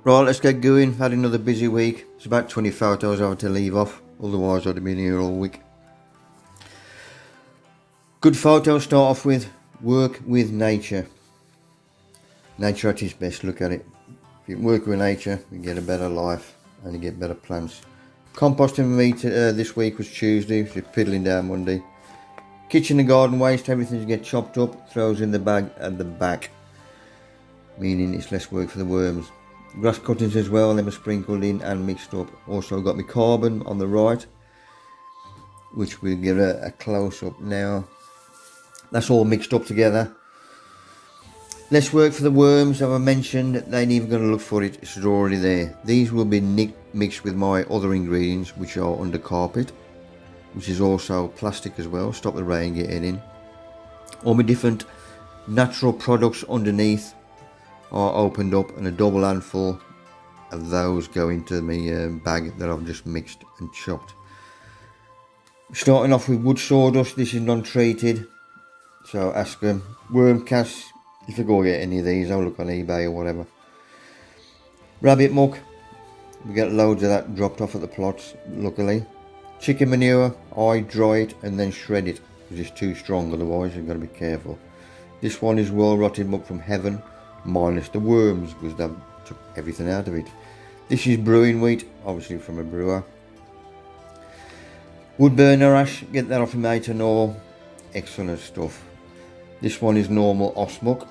Right, let's get going. Had another busy week. It's about 20 photos I had to leave off, otherwise I'd have been here all week. Good photos start off with work with nature. Nature at its best, look at it. If you work with nature, you get a better life and you get better plants. Composting for me this week was Tuesday, so piddling down Monday. Kitchen and garden waste, everything gets chopped up, throws in the bag at the back, meaning it's less work for the worms. Grass cuttings as well, them are sprinkled in and mixed up. Also got my carbon on the right, which we'll give a close up now. That's all mixed up together. Less work for the worms, as I mentioned, they ain't even going to look for it, it's already there. These will be mixed with my other ingredients, which are under carpet, which is also plastic as well, stop the rain getting in. All my different natural products underneath are opened up, and a double handful of those go into my bag that I've just mixed and chopped. Starting off with wood sawdust, this is non-treated, so ask them. Worm casts, if you go get any of these, I'll look on eBay or whatever. Rabbit muck, we get loads of that dropped off at the plots, luckily. Chicken manure, I dry it and then shred it, because it's too strong, otherwise you've got to be careful. This one is well rotted muck from heaven, minus the worms, because they took everything out of it. This is brewing wheat, obviously from a brewer. Wood burner ash, get that off my ethanol, excellent stuff. This one is normal os muck,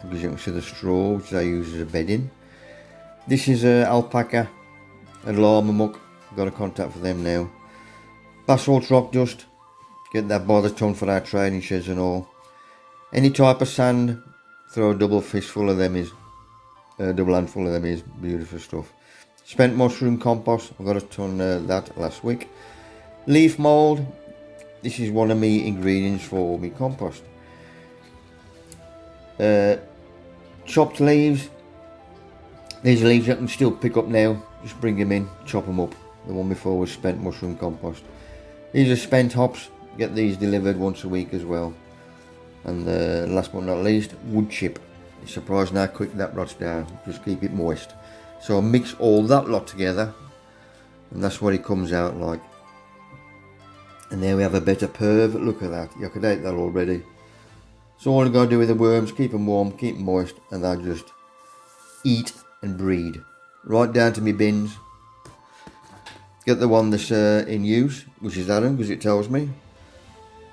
because you can see the straw, which they use as a bedding. This is alpaca and llama muck, got a contact for them now. Basalt rock dust, get that by the ton for our training sheds and all. Any type of sand, throw a double handful of them is beautiful stuff. Spent mushroom compost, I got a ton of that last week. Leaf mould, this is one of my ingredients for my compost. Chopped leaves, these leaves I can still pick up now, just bring them in, chop them up. The one before was spent mushroom compost. These are spent hops, get these delivered once a week as well. And last but not least, wood chip. It's surprising how quick that rots down, just keep it moist. So I mix all that lot together, and that's what it comes out like. And there we have a better perv, look at that, you could eat that already. So all I gotta do with the worms, keep them warm, keep them moist, and they'll just eat and breed. Right down to my bins. Get the one that's in use, which is that one, because it tells me.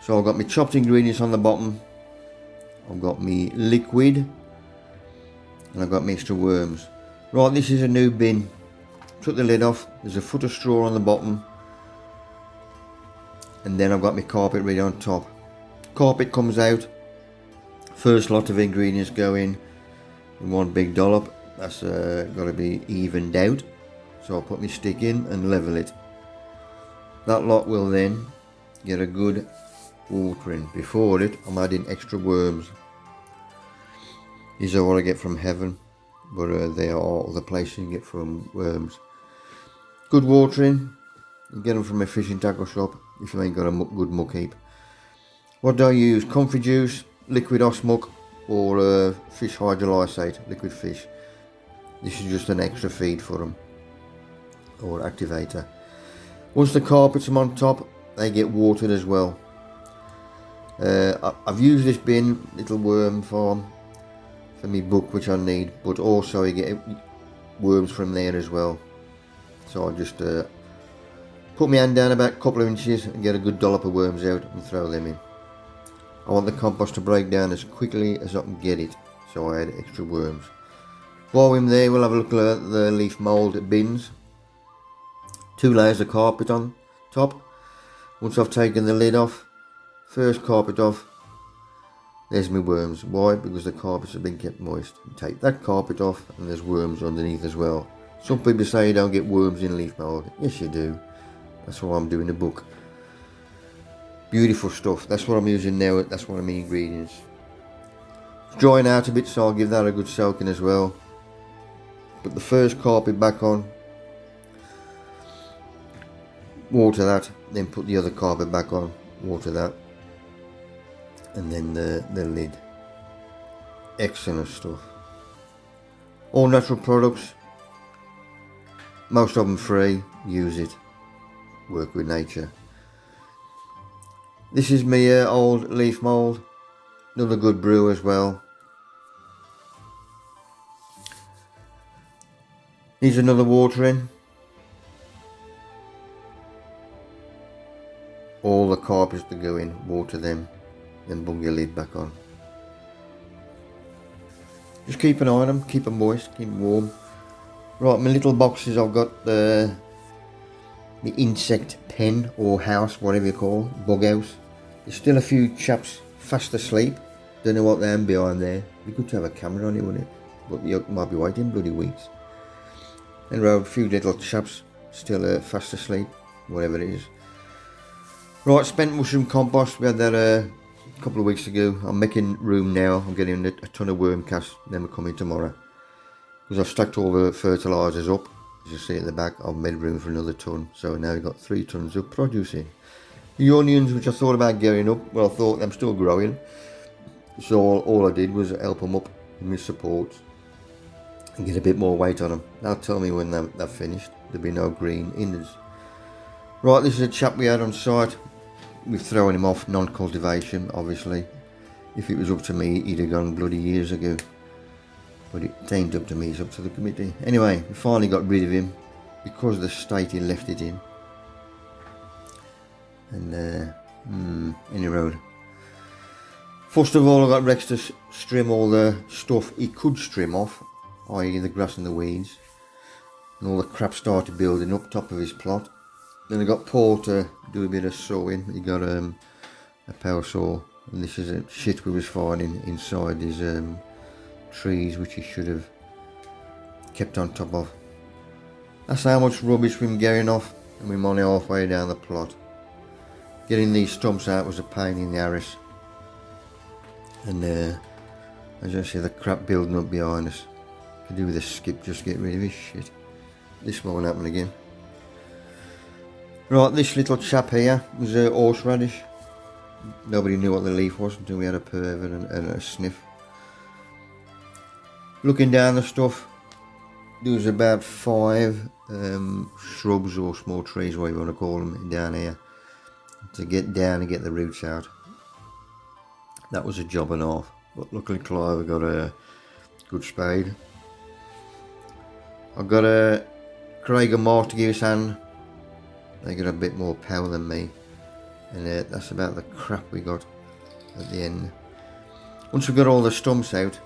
So I've got my chopped ingredients on the bottom. I've got my liquid, and I've got my extra worms. Right, this is a new bin. Took the lid off, there's a foot of straw on the bottom, and then I've got my carpet ready on top. Carpet comes out, first lot of ingredients go in one big dollop. That's got to be evened out, so I'll put my stick in and level it. That lot will then get a good watering. Before it, I'm adding extra worms. These are what I get from heaven, but they are the places you can get from worms. Good watering, you get them from a fishing tackle shop if you ain't got a good muck heap. What do I use? Comfrey juice, liquid os muck, or fish hydrolysate, liquid fish. This is just an extra feed for them, or activator. Once the carpets are on top, they get watered as well. I've used this bin, little worm farm, for my book which I need, but also you get worms from there as well. So I just put my hand down about a couple of inches and get a good dollop of worms out and throw them in. I want the compost to break down as quickly as I can get it, so I add extra worms. While I'm there, we'll have a look at the leaf mould bins. 2 layers of carpet on top. Once I've taken the lid off, first carpet off, there's my worms. Why? Because the carpets have been kept moist. You take that carpet off and there's worms underneath as well. Some people say you don't get worms in leaf mould. Yes you do. That's why I'm doing the book. Beautiful stuff. That's what I'm using now. That's one of my ingredients. It's drying out a bit, so I'll give that a good soaking as well. Put the first carpet back on, water that, then put the other carpet back on, water that, and then the lid. Excellent stuff. All natural products, most of them free. Use it. Work with nature. This is my old leaf mould. Another good brew as well. Needs another watering. All the carpets to go in, water them, then bung your lid back on. Just keep an eye on them, keep them moist, keep them warm. Right, my little boxes, I've got the insect pen or house, whatever you call it, bug house. There's still a few chaps fast asleep. Don't know what they're behind there. It'd be good to have a camera on it, wouldn't it? But you might be waiting bloody weeks. And a few little chaps still fast asleep, whatever it is. Right, spent mushroom compost. We had that a couple of weeks ago. I'm making room now. I'm getting a ton of worm casts. Then we're coming tomorrow. Because I've stacked all the fertilisers up. As you see at the back, I've made room for another ton. So now we've got 3 tons of produce in. The onions, which I thought about getting up, well, I thought I'm still growing. So all I did was help them up in my supports and get a bit more weight on them. They'll tell me when they're finished. There'll be no green innards. Right, this is a chap we had on site. We've thrown him off, non-cultivation, obviously. If it was up to me, he'd have gone bloody years ago. But it ain't up to me, it's up to the committee. Anyway, we finally got rid of him because of the state he left it in. And, any road. First of all, I got Rex to trim all the stuff he could trim off, i.e. the grass and the weeds. And all the crap started building up top of his plot. Then I got Paul to do a bit of sawing. He got a power saw, and this is a shit we was finding inside his trees, which he should have kept on top of. That's how much rubbish we're getting off, and we're only halfway down the plot. Getting these stumps out was a pain in the arse, and as you see, the crap building up behind us. Could do with a skip, just get rid of this shit. This won't happen again. Right, this little chap here was a horseradish. Nobody knew what the leaf was until we had a pervert and a sniff. Looking down the stuff, there was about 5 shrubs or small trees, whatever you want to call them, down here to get down and get the roots out. That was a job and a half, but luckily Clive got a good spade. I got a Craig and Mark to give his hand. They got a bit more power than me, and that's about the crap we got at the end. Once we got all the stumps out,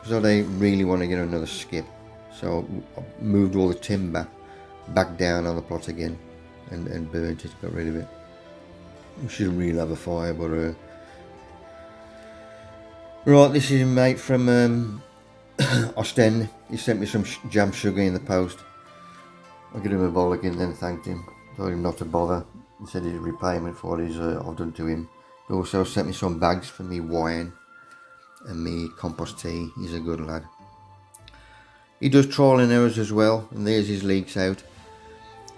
because I didn't really want to get another skip, so I moved all the timber back down on the plot again and burnt it, got rid of it. We should really have a fire, but right, this is a mate from Ostend. He sent me some jam sugar in the post. I gave him a bollock and then thanked him. Told him not to bother. He said his repayment for what I've done to him. He also sent me some bags for me wine and me compost tea. He's a good lad. He does trial and errors as well, and there's his leaks out.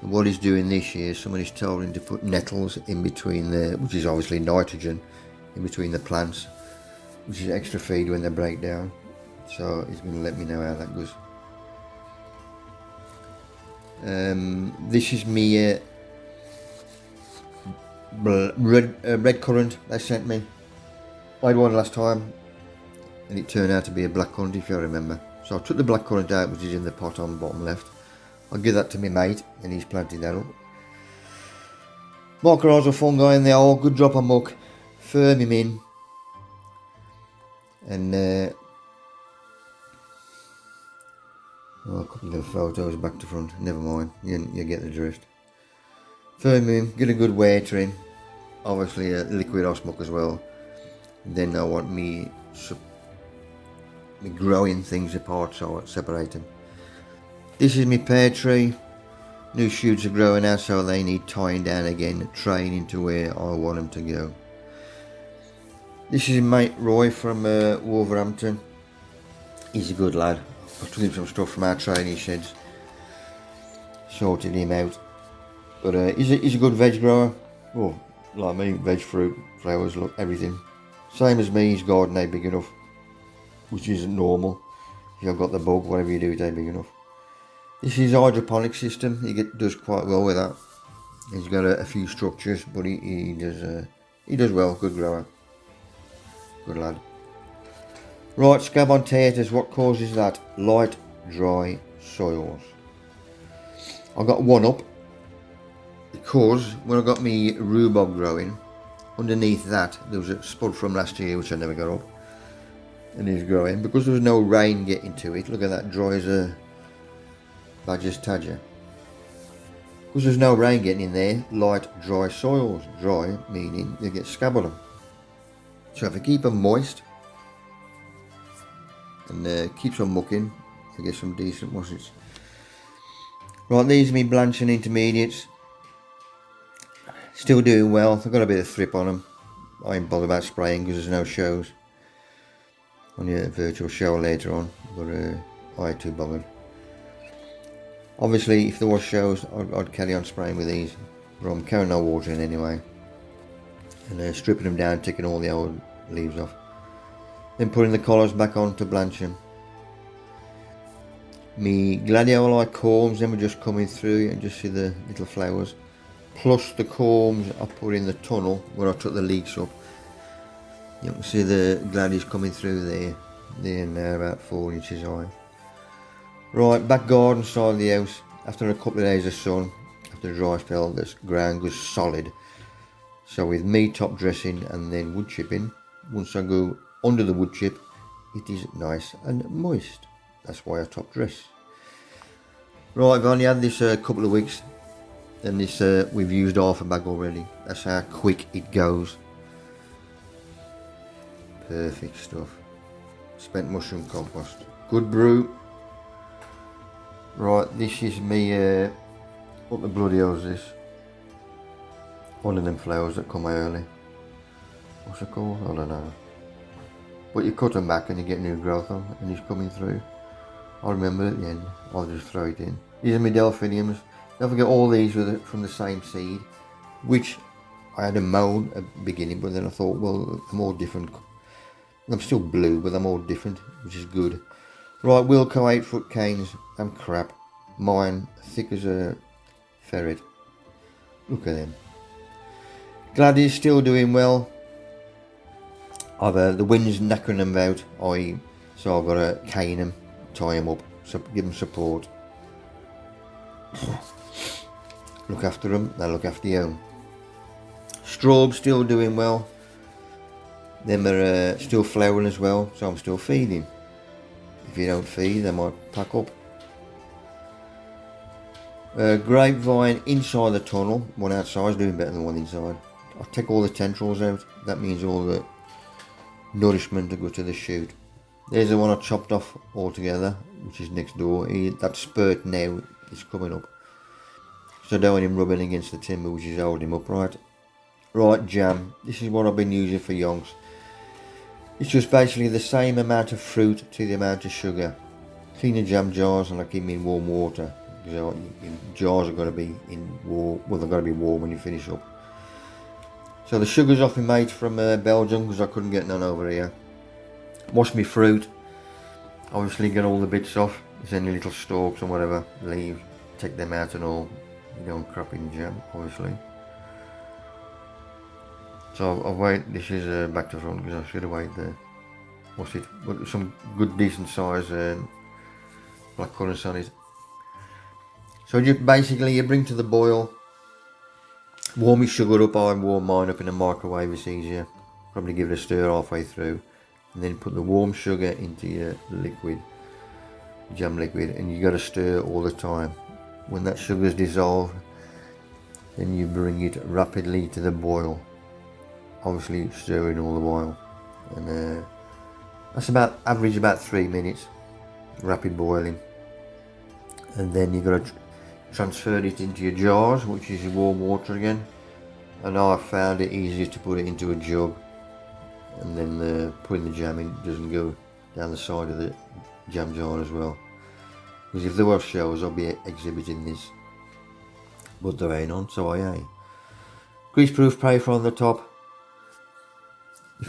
And what he's doing this year, somebody's told him to put nettles in between which is obviously nitrogen, in between the plants, which is extra feed when they break down. So he's going to let me know how that goes. This is me red currant they sent me. I had one last time and it turned out to be a black currant, if you remember. So I took the black currant out, which is in the pot on the bottom left. I'll give that to my mate and he's planted that up. Mycorrhizal fungi in there, all good drop of muck, firm him in, and I couldn't get photos back to front, never mind, you get the drift. Firm him, get a good water in, obviously a liquid osmoc as well. And then I want me growing things apart, so I separate them. This is my pear tree. New shoots are growing out, so they need tying down again, training to where I want them to go. This is mate Roy from Wolverhampton. He's a good lad. I took him some stuff from our training sheds, sorted him out. But he's a good veg grower. Well, like me, veg, fruit, flowers, look, everything. Same as me, his garden ain't big enough, which isn't normal. if you've got the bug, whatever you do, it ain't big enough. This is hydroponic system. Does quite well with that. He's got a few structures, but he does well. Good grower, good lad. Right, scab on taters. What causes that? Light, dry soils. I got one up because when I got me rhubarb growing, underneath that there was a spud from last year which I never got up, and it's growing because there was no rain getting to it. Look at that, dry as a badger's tadger. Because there's no rain getting in there, light, dry soils. Dry meaning you get scab on them. So if I keep them moist and keeps on mucking, you get some decent mushes. Right, these are me blanching intermediates. Still doing well. I've got a bit of thrip on them. I ain't bothered about spraying because there's no shows. Only a virtual show later on, but I ain't too bothered. Obviously, if there was shows, I'd carry on spraying with these, but I'm carrying no water in anyway. And stripping them down, taking all the old leaves off. Then putting the collars back on to blanch them. Me gladioli corms, them are just coming through and just see the little flowers. Plus the corms I put in the tunnel where I took the leeks up. You can see the gladies coming through there and there, about 4 inches high. Right, back garden side of the house. After a couple of days of sun, after a dry spell, this ground was solid. So with me top dressing and then wood chipping, once I go under the wood chip, it is nice and moist. That's why I top dress. Right, I've only had this a couple of weeks, and this we've used half a bag already. That's how quick it goes. Perfect stuff. Spent mushroom compost. Good brew. Right, this is me, what the bloody hell is this? One of them flowers that come early. What's it called? I don't know. But you cut them back and you get new growth on, and it's coming through. I'll remember at the end, I'll just throw it in. These are my delphiniums. Don't forget all these were from the same seed, which I had a mould at the beginning, but then I thought, well, I'm all different. I'm still blue, but I'm all different, which is good. Right, Wilco 8-foot canes, I'm crap. Mine, thick as a ferret. Look at them. Gladys still doing well. The wind's knacking them out, so I've got to cane them, tie them up, so give them support. Look after them, they look after you. Straub still doing well. Them are still flowering as well, so I'm still feeding. If you don't feed, they might pack up. Grapevine inside the tunnel, one outside is doing better than one inside. I'll take all the tendrils out, that means all the nourishment to go to the shoot. There's the one I chopped off altogether, which is next door. That spurt now is coming up, so I don't want him rubbing against the timber, which is holding him upright. Right, jam. This is what I've been using for yonks. It's just basically the same amount of fruit to the amount of sugar. Clean the jam jars and I keep them in warm water, because jars are got to be in warm. Well, they've got to be warm when you finish up. So the sugar's off my mate from Belgium, because I couldn't get none over here. Wash my fruit. Obviously get all the bits off. There's any little stalks or whatever, leaves, take them out and all. You don't crap in jam, obviously. So I've waited, this is back to front because I should have waited there. What's it? But some good decent size black currants on it. So just basically you bring to the boil, warm your sugar up. I warm mine up in a microwave, it's easier. Probably give it a stir halfway through. And then put the warm sugar into your liquid, jam liquid, and you got to stir all the time. When that sugar's dissolved, then you bring it rapidly to the boil. Obviously stirring all the while, and that's about average about 3 minutes, rapid boiling. And then you've got to transfer it into your jars, which is your warm water again. And I've found it easier to put it into a jug, and then putting the jam in doesn't go down the side of the jam jar as well. Because if there was shows, I'll be exhibiting this, but there ain't on, so I ain't. Greaseproof paper on the top.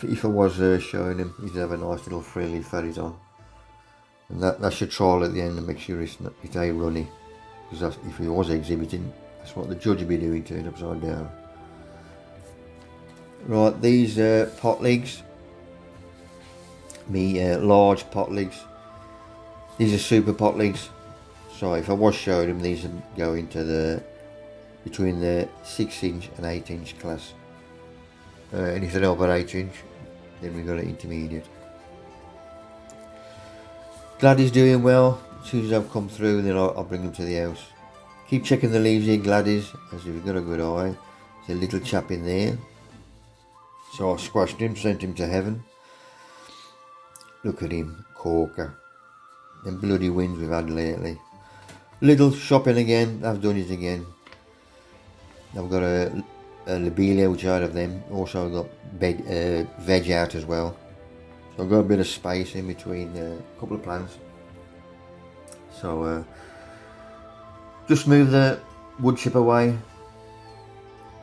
If I was showing him, he'd have a nice little frilly ferret on. And that's your trial at the end, to make sure it's a runny, because if he was exhibiting, that's what the judge would be doing, turned upside down. Right, these pot legs, large pot legs. These are super pot legs. So if I was showing them, these would go into between the 6-inch and 8-inch class. And if they're over 8-inch, then we've got an intermediate. Gladdy's doing well. As soon as I've come through, then I'll bring them to the house. Keep checking the leaves here, Gladys, as if you've got a good eye. There's a little chap in there. So I squashed him, sent him to heaven. Look at him, corker. Them bloody winds we've had lately. Little shopping again, I've done it again. I've got a lobelia which out of them. Also got veg out as well. So I've got a bit of space in between a couple of plants. So just move the wood chip away,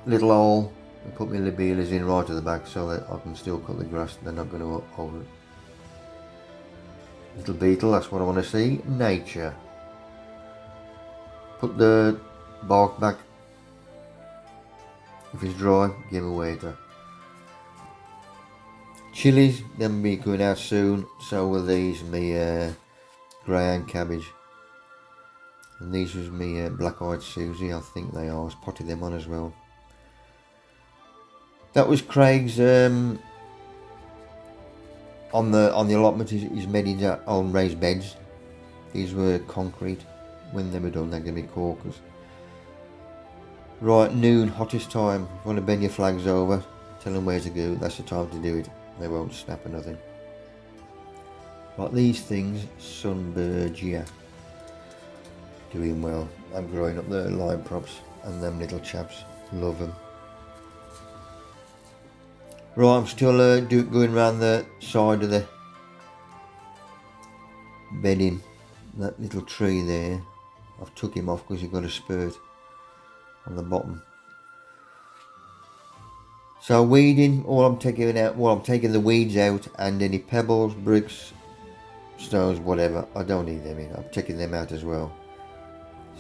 little hole, and put my lobelias in right at the back so that I can still cut the grass. They're not going to hold it. Little beetle, that's what I want to see. Nature. Put the bark back. If it's dry, give a waiter. Chilies, them be going out soon. So will these, me greyhound cabbage. And these was me black-eyed Susie, I think they are. I potted them on as well. That was Craig's on the allotment. He's made his own raised beds. These were concrete. When they were done, they're going to be corkers. Right, noon, hottest time. If you want to bend your flags over, tell them where to go. That's the time to do it. They won't snap or nothing. Right, these things, Sunbirdia, doing well. I'm growing up the lime props and them little chaps. Love them. Right, I'm still going around the side of the bedding. That little tree there, I've took him off because he got a spurt on the bottom. So weeding, all I'm taking out, I'm taking the weeds out and any pebbles, bricks, stones, whatever, I don't need them in. I'm taking them out as well.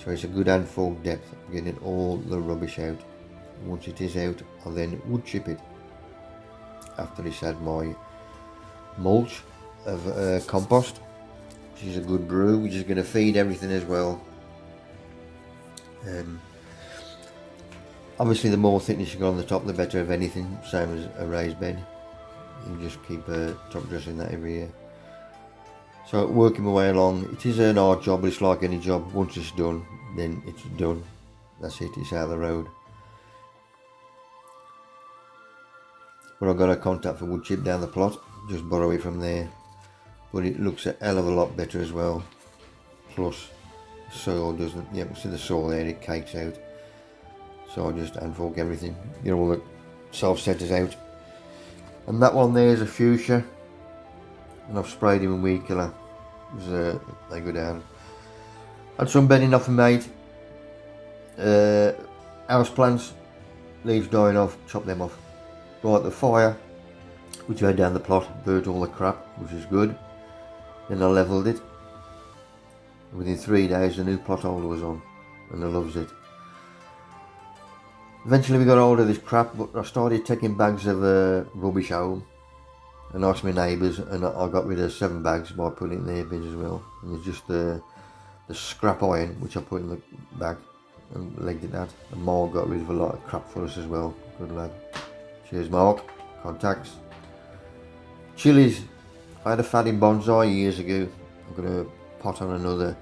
So it's a good handful depth. I'm getting all the rubbish out. Once it is out, I'll then wood chip it. After it's had my mulch of compost, which is a good brew, which is going to feed everything as well. Obviously the more thickness you got on the top, the better of anything, same as a raised bed. You can just keep top dressing that every year. So working my way along, it is an hard job, but it's like any job. Once it's done, then it's done. That's it, it's out of the road. But I've got a contact for wood chip down the plot, just borrow it from there. But it looks a hell of a lot better as well. Plus, soil doesn't, you can see the soil there, it cakes out. So I just hand fork everything, get all the self-setters out. And that one there is a fuchsia. And I've sprayed him with weed killer. They go down. Had some bedding off and made. House plants, leaves dying off, chop them off. Right, the fire, which went down the plot, burnt all the crap, which is good. Then I levelled it. Within 3 days, the new plot holder was on, and I loves it. Eventually, we got hold of this crap, but I started taking bags of rubbish home. And asked my neighbours, and I got rid of 7 bags by putting it in their bins as well. And there's just the scrap iron, which I put in the bag and legged it out. And Mark got rid of a lot of crap for us as well. Good lad. Cheers, Mark. Contacts. Chilies. I had a fatty bonsai years ago. I'm going to pot on another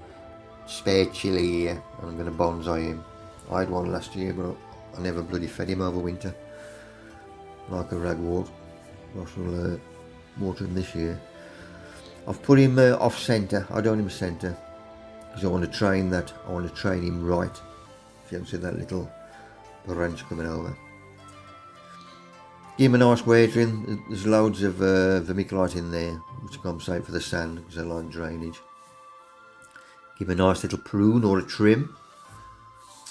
spare chili here, and I'm going to bonsai him. I had one last year, but I never bloody fed him over winter. Like a ragwort. Russell water him this year. I've put him off centre. I don't want him centre because I want to train that. I want to train him right. If you haven't seen that little branch coming over, give him a nice watering. There's loads of vermiculite in there, which compensate for the sand because I like drainage. Give him a nice little prune or a trim,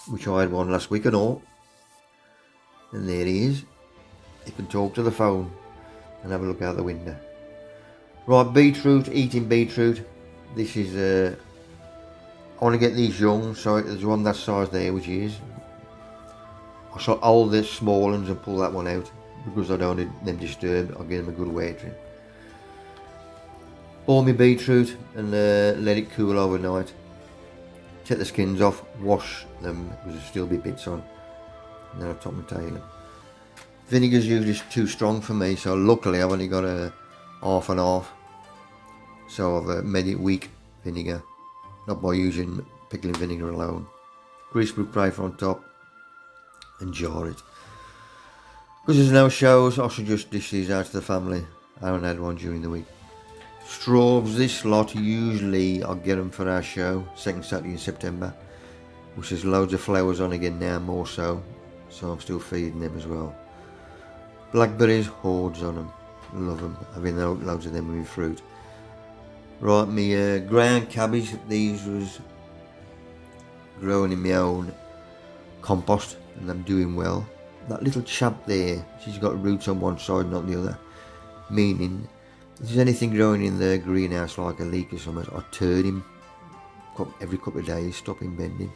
which I had one last week and all. And there he is. He can talk to the phone and have a look out the window. Right, beetroot, eating beetroot. This is I want to get these young, so there's one that size there, which is I shall hold the small ones and pull that one out because I don't want them disturbed. I'll give them a good watering. Boil my beetroot and let it cool overnight. Take the skins off, wash them because there'll still be bits on, and then I'll top and tail them. Vinegar's usually too strong for me, so luckily I've only got a half and half. So I've made it weak vinegar, not by using pickling vinegar alone. Greaseproof paper on top and jar it. Because there's no shows, I should just dish these out to the family. I haven't had one during the week. Straws, this lot usually I'll get them for our show, second Saturday in September, which has loads of flowers on again now, more so I'm still feeding them as well. Blackberries, hordes on them, love them, having loads of them with fruit. Right, my ground cabbage, these was growing in my own compost and I'm doing well. That little chap there, she's got roots on one side not the other, meaning if there's anything growing in the greenhouse like a leek or something, I turn him every couple of days, stop him bending.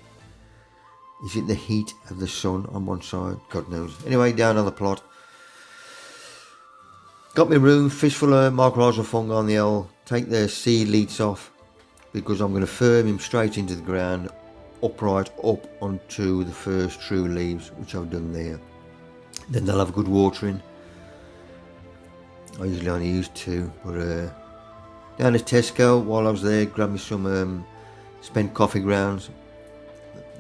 Is it the heat of the sun on one side? God knows. Anyway, down on the plot. Got my room fistful of mycorrhizal fungi on the owl. Take the seed leads off because I'm going to firm him straight into the ground, upright up onto the first true leaves, which I've done there. Then they'll have good watering. I usually only use 2, but down at Tesco while I was there, grabbed me some spent coffee grounds.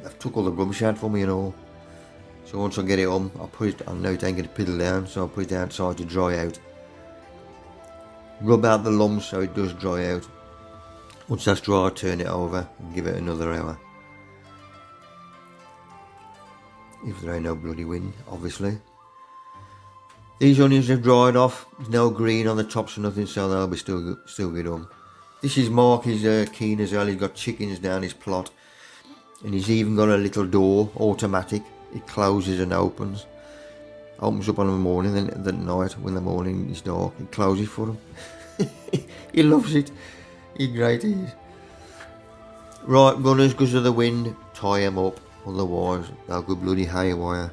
I've took all the rubbish out for me and all. So once I get it on, I'll put it, I know it ain't going to piddle down, so I'll put it outside to dry out. Rub out the lumps so it does dry out. Once that's dry, I'll turn it over and give it another hour. If there ain't no bloody wind, obviously. These onions have dried off. There's no green on the tops or nothing, so they'll be still good on. This is Mark, he's keen as well. He's got chickens down his plot. And he's even got a little door, automatic. It closes and opens. Opens up on the morning, then at night when the morning is dark, it closes for him. He loves it. He's great, he is. Right, runners, because of the wind, tie them up. Otherwise, they'll go bloody haywire.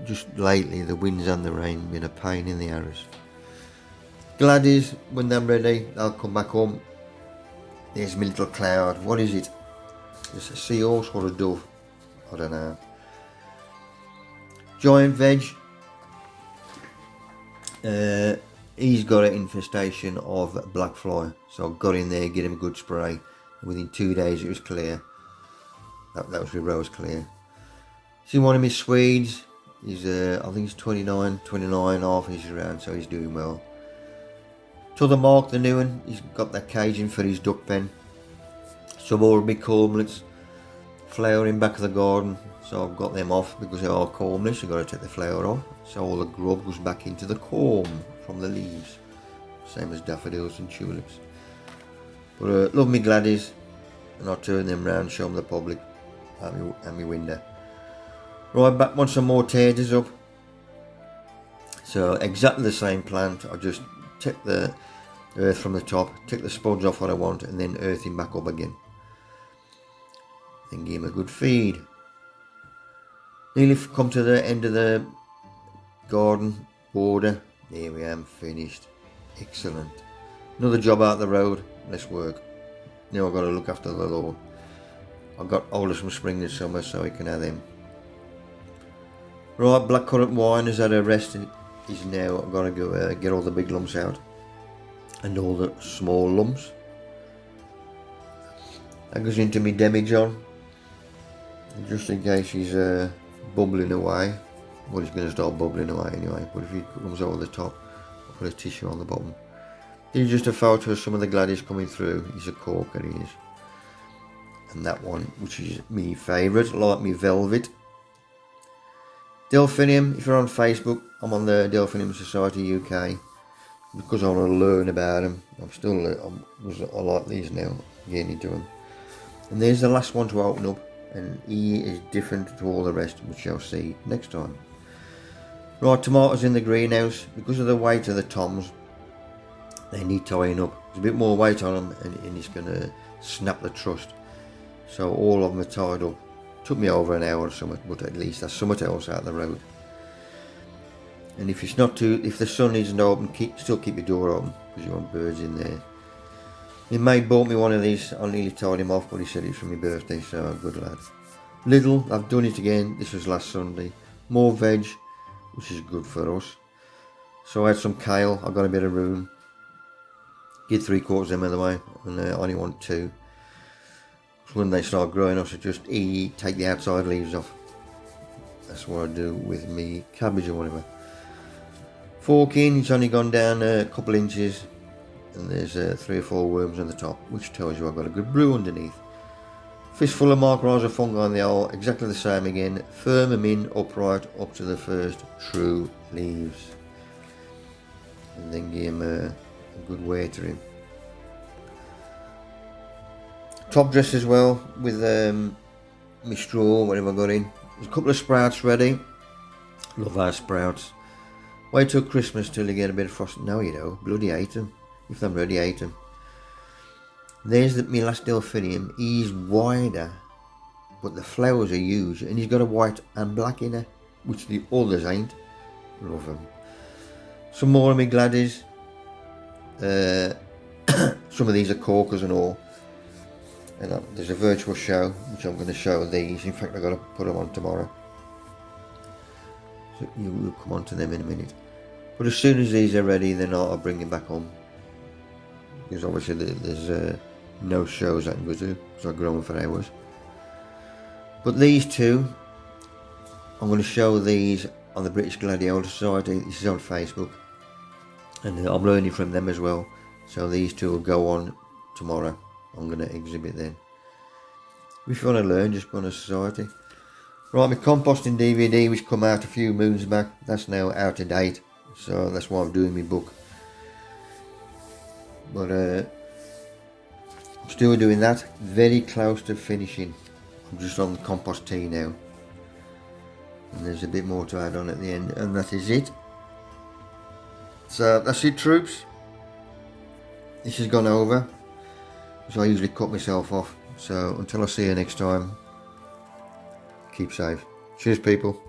Just lately, the winds and the rain been a pain in the arse. Gladdies, when they're ready, they'll come back home. There's my little cloud. What is it? It's a seahorse or a dove? I don't know. Giant veg. He's got an infestation of black fly, so I got in there, get him a good spray. Within 2 days, it was clear. That was with rose clear. See one of my Swedes. He's I think he's 29, half inches around, so he's doing well. To the Mark, the new one, he's got that cage in for his duck pen. Some more big cormorants flowering back of the garden, so I've got them off because they are cormless. You've got to take the flower off, so all the grub goes back into the corm from the leaves, same as daffodils and tulips. But love me gladdies, and I'll turn them round, show them the public at my window. Right, back on some more taters up. So exactly the same plant. I just take the earth from the top, take the spuds off what I want, and then earth him back up again. Then give him a good feed. Nearly come to the end of the garden border. There we am, finished. Excellent. Another job out the road. Let's work. Now I've got to look after the lawn. I've got older from spring and summer, so we can have them. Right, blackcurrant wine is at a rest. Is now I've got to go get all the big lumps out and all the small lumps. That goes into my demijohn, just in case he's bubbling away. Well, he's going to start bubbling away anyway, but if he comes over the top, I'll put a tissue on the bottom. Here's just a photo of some of the gladdies coming through. He's a corker, he is. And that one, which is my favourite, like me velvet. Delphinium, if you're on Facebook, I'm on the Delphinium Society UK because I want to learn about them. I like these now, getting into them. And there's the last one to open up, and he is different to all the rest, which you'll see next time. Right, tomatoes in the greenhouse. Because of the weight of the toms, they need tying up. There's a bit more weight on them and it's going to snap the truss. So all of them are tied up. Took me over an hour or something, but at least that's something else out of the road. And if it's not too, if the sun isn't open, still keep your door open because you want birds in there. My mate bought me one of these. I nearly tied him off, but he said it's for my birthday, so good lad. Lidl, I've done it again. This was last Sunday. More veg, which is good for us. So I had some kale. I got a bit of room. Get 3/4 of them out of the way, and I only want 2. So when they start growing, I should just take the outside leaves off. That's what I do with me cabbage or whatever. Fork in, it's only gone down a couple inches, and there's 3 or 4 worms on the top, which tells you I've got a good brew underneath. Fistful of mycorrhiza fungi in the hole, exactly the same again. Firm them in upright up to the first true leaves, and then give them a good wear to him. Top dress as well with my straw, whatever I got in. There's a couple of sprouts ready. Love our sprouts. Wait till Christmas till you get a bit of frost. No, you don't. Bloody hate them. If I'm ready, hate them. There's my last delphinium. He's wider, but the flowers are huge, and he's got a white and black in it, which the others ain't. Love them. Some more of my gladdies. Some of these are corkers and all. And there's a virtual show, which I'm going to show these. In fact, I've got to put them on tomorrow. So you will come on to them in a minute. But as soon as these are ready, then I'll bring them back on. Because obviously there's no shows I can go to, because I grow them for hours. But these two, I'm going to show these on the British Gladiator Society. This is on Facebook. And I'm learning from them as well. So these two will go on tomorrow. I'm going to exhibit then. If you want to learn, just go on a society. Right, my composting DVD, which come out a few moons back, that's now out of date. So that's why I'm doing my book. But I'm still doing that. Very close to finishing. I'm just on the compost tea now. And there's a bit more to add on at the end. And that is it. So that's it, troops. This has gone over. So I usually cut myself off. So until I see you next time, keep safe. Cheers, people.